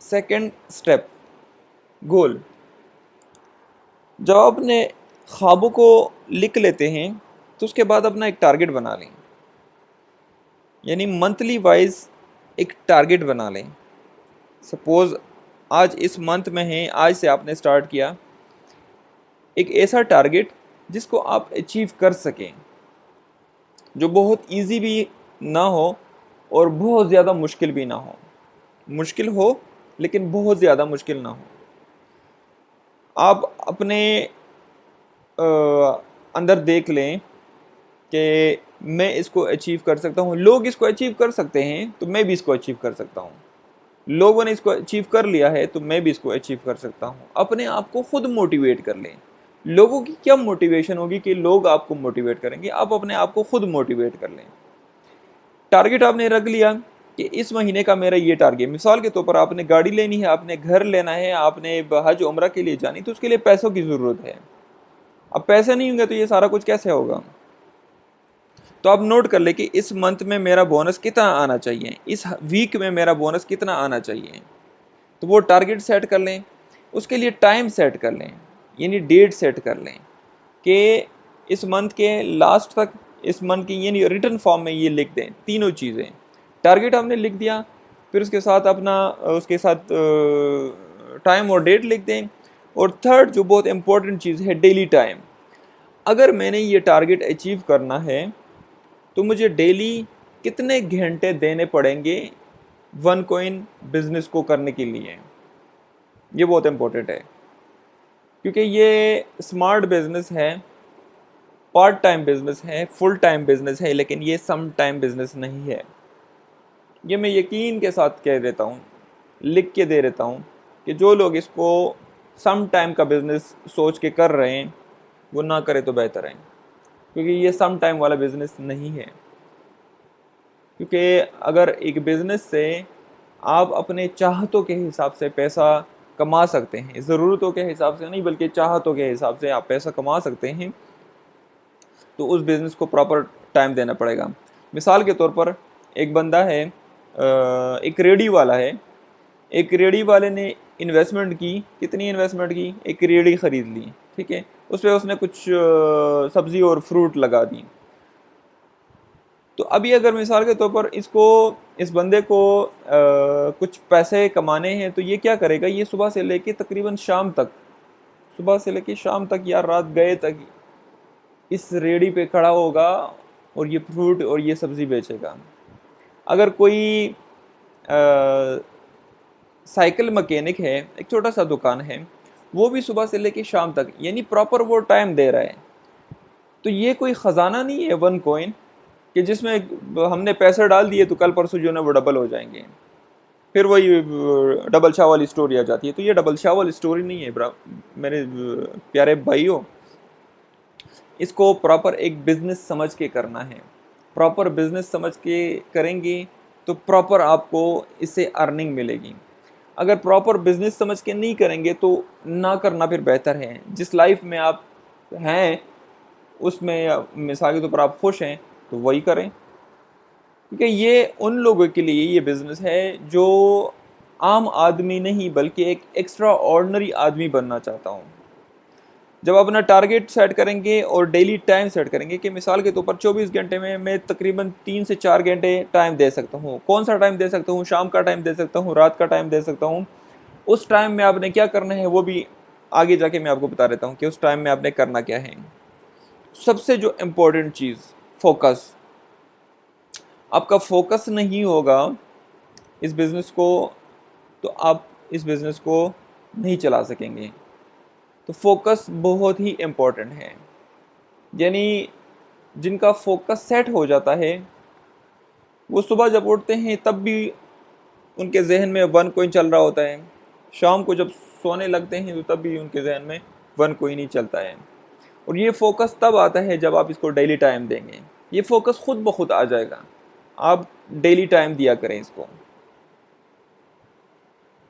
Second step, गोल। जब आप अपने ख्वाबों को लिख लेते हैं तो उसके बाद अपना एक टारगेट बना लें, यानी मंथली वाइज एक टारगेट बना लें। सपोज़ आज इस मंथ में है, आज से आपने स्टार्ट किया, एक ऐसा टारगेट जिसको आप अचीव कर सकें, जो बहुत इजी भी ना हो और बहुत ज़्यादा मुश्किल भी ना हो। मुश्किल हो लेकिन बहुत ज़्यादा मुश्किल ना हो। आप अपने अंदर देख लें कि मैं इसको अचीव कर सकता हूँ, लोग इसको अचीव कर सकते हैं तो मैं भी इसको अचीव कर सकता हूँ, लोगों ने इसको अचीव कर लिया है तो मैं भी इसको अचीव कर सकता हूँ। अपने आप को खुद मोटिवेट कर लें। लोगों की क्या मोटिवेशन होगी कि लोग आपको मोटिवेट करेंगे, आप अपने आप को खुद मोटिवेट कर लें। टारगेट आपने रख लिया कि इस महीने का मेरा ये टारगेट, मिसाल के तौर पर आपने गाड़ी लेनी है, आपने घर लेना है, आपने हज उम्रा के लिए जानी, तो उसके लिए पैसों की ज़रूरत है। अब पैसे नहीं होंगे तो ये सारा कुछ कैसे होगा। तो आप नोट कर ले कि इस मंथ में मेरा बोनस कितना आना चाहिए, इस वीक में मेरा बोनस कितना आना चाहिए। तो वो टारगेट सेट कर लें, उसके लिए टाइम सेट कर लें, यानी डेट सेट कर लें कि इस मंथ के लास्ट तक, इस मंथ की यानी रिटर्न फॉर्म में ये लिख दें। तीनों चीज़ें टारगेट हमने लिख दिया, फिर उसके साथ अपना उसके साथ टाइम और डेट लिख दें। और थर्ड जो बहुत इंपॉर्टेंट चीज़ है, डेली टाइम। अगर मैंने ये टारगेट अचीव करना है तो मुझे डेली कितने घंटे देने पड़ेंगे वन कॉइन बिजनेस को करने के लिए, ये बहुत इंपॉर्टेंट है। क्योंकि ये स्मार्ट बिजनेस है, पार्ट टाइम बिजनेस है, फुल टाइम बिजनेस है, लेकिन ये सम टाइम बिजनेस नहीं है। ये मैं यकीन के साथ कह देता हूँ, लिख के दे देता हूँ कि जो लोग इसको सम टाइम का बिजनेस सोच के कर रहे हैं वो ना करे तो बेहतर है, क्योंकि ये सम टाइम वाला बिजनेस नहीं है। क्योंकि अगर एक बिज़नेस से आप अपने चाहतों के हिसाब से पैसा कमा सकते हैं, ज़रूरतों के हिसाब से नहीं बल्कि चाहतों के हिसाब से आप पैसा कमा सकते हैं, तो उस बिज़नेस को प्रॉपर टाइम देना पड़ेगा। मिसाल के तौर पर एक बंदा है, एक रेडी वाला है, एक रेडी वाले ने इन्वेस्टमेंट की, कितनी इन्वेस्टमेंट की, एक रेडी ख़रीद ली, ठीक है, उस पर उसने कुछ सब्ज़ी और फ्रूट लगा दी। तो अभी अगर मिसाल के तौर पर इस बंदे को कुछ पैसे कमाने हैं तो ये क्या करेगा, ये सुबह से लेके तकरीबन शाम तक, सुबह से लेके शाम तक या रात गए तक इस रेडी पे खड़ा होगा और ये फ्रूट और ये सब्ज़ी बेचेगा। अगर कोई साइकिल मैकेनिक है, एक छोटा सा दुकान है, वो भी सुबह से लेके शाम तक यानी प्रॉपर वो टाइम दे रहा है। तो ये कोई ख़जाना नहीं है वन कॉइन कि जिसमें हमने पैसे डाल दिए तो कल परसों जो है वो डबल हो जाएंगे, फिर वही डबल शाह वाली स्टोरी आ जाती है। तो ये डबल शाह वाली स्टोरी नहीं है मेरे प्यारे भाइयों। इसको प्रॉपर एक बिज़नेस समझ के करना है। प्रॉपर बिज़नेस समझ के करेंगे तो प्रॉपर आपको इससे अर्निंग मिलेगी। अगर प्रॉपर बिज़नेस समझ के नहीं करेंगे तो ना करना फिर बेहतर है। जिस लाइफ में आप हैं उसमें मिसाल के तौर पर आप खुश हैं तो वही करें, क्योंकि ये उन लोगों के लिए ये बिज़नेस है जो आम आदमी नहीं बल्कि एक एक्स्ट्रा ऑर्डिनरी आदमी बनना चाहता हूँ। जब अपना टारगेट सेट करेंगे और डेली टाइम सेट करेंगे कि मिसाल के तौर पर 24 घंटे में मैं तकरीबन 3 से 4 घंटे टाइम दे सकता हूँ। कौन सा टाइम दे सकता हूँ, शाम का टाइम दे सकता हूँ, रात का टाइम दे सकता हूँ। उस टाइम में आपने क्या करना है वो भी आगे जाके मैं आपको बता देता हूँ कि उस टाइम में आपने करना क्या है। सबसे जो इम्पोर्टेंट चीज़, फोकस। आपका फोकस नहीं होगा इस बिज़नेस को तो आप इस बिज़नेस को नहीं चला सकेंगे। तो फोकस बहुत ही इम्पोर्टेंट है। यानी जिनका फोकस सेट हो जाता है वो सुबह जब उठते हैं तब भी उनके जहन में वन कॉइन चल रहा होता है, शाम को जब सोने लगते हैं तो तब भी उनके जहन में वन कॉइन ही चलता है। और ये फोकस तब आता है जब आप इसको डेली टाइम देंगे। ये फोकस खुद ब खुद आ जाएगा, आप डेली टाइम दिया करें इसको।